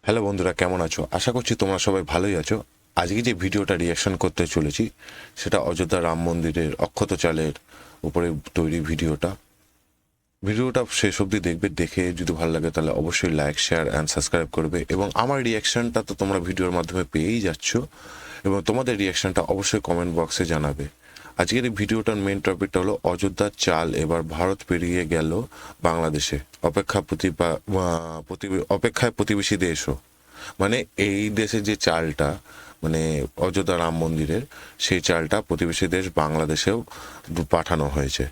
Hello বন্ধুরা, কেমন আছো? আশা করছি তোমরা সবাই ভালোই আছো। আজকে যে ভিডিওটা রিয়াকশন করতে চলেছি সেটা অযোধ্যা রাম মন্দিরের অক্ষত চালের উপরে তৈরি ভিডিওটা শেষ অবধি দেখবে। দেখে যদি ভালো লাগে তাহলে অবশ্যই লাইক, শেয়ার অ্যান্ড সাবস্ক্রাইব করবে। এবং আমার রিয়াকশনটা তো তোমরা ভিডিওর মাধ্যমে পেয়েই যাচ্ছ, এবং তোমাদের রিয়াকশনটা অবশ্যই কমেন্ট বক্সে জানাবে। আজকের এই ভিডিওটার মেন টপিকটা হলো অযোধ্যার চাল এবার ভারত পেরিয়ে গেল বাংলাদেশে। অপেক্ষায় প্রতিবেশী দেশও, মানে এই দেশে যে চালটা, মানে অযোধ্যা রাম মন্দিরের, সেই চালটা প্রতিবেশী দেশ বাংলাদেশেও পাঠানো হয়েছে।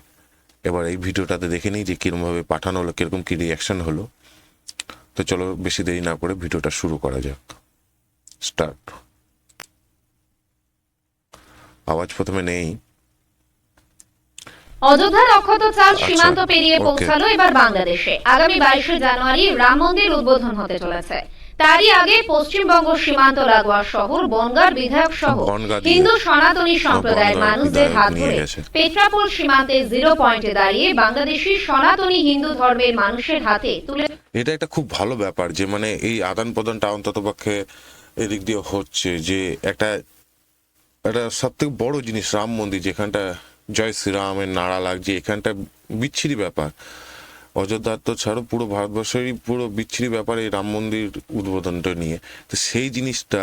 এবার এই ভিডিওটাতে দেখে নিই যে কিরকমভাবে পাঠানো হলো, কিরকম কি রিয়াকশন হলো। তো চলো বেশি দেরি না করে ভিডিওটা শুরু করা যাক। স্টার্ট। আওয়াজ প্রথমে নেই। অযোধ্যার অক্ষত চাল সীমান্ত পেরিয়ে ওকে। পৌঁছালো এবার বাংলাদেশে। আগামী 22শে জানুয়ারি রাম মন্দির উদ্বোধন হতে চলেছে। তারই আগে পশ্চিমবঙ্গ সীমান্ত লাগোয়া শহর বনগাঁর বিধায়ক সহ বনগাঁ দিয়ে হিন্দু সনাতনী সম্প্রদায়ের বনগাঁর মানুষদের হাত বিধায়ক নিয়ে ধরে গেছে। পেট্রাপোল সীমান্তে জিরো পয়েন্টে দাঁড়িয়ে বাংলাদেশি সনাতনী হিন্দু ধর্মের মানুষের হাতে তুলে। এটা একটা খুব ভালো ব্যাপার যে মানে এই আদান প্রদানটা অন্তত পক্ষে এদিক দিয়ে হচ্ছে, যে একটা একটা সব থেকে বড় জিনিস রাম মন্দির, যেখানটা জয় শ্রীরামের নারা লাগছে, এখানটা বিচ্ছিরি ব্যাপার। অযোধ্যার তো ছাড়ো, পুরো ভারতবর্ষেরই পুরো বিচ্ছিরি ব্যাপার এই রাম মন্দির উদ্বোধনটা নিয়ে। তো সেই জিনিসটা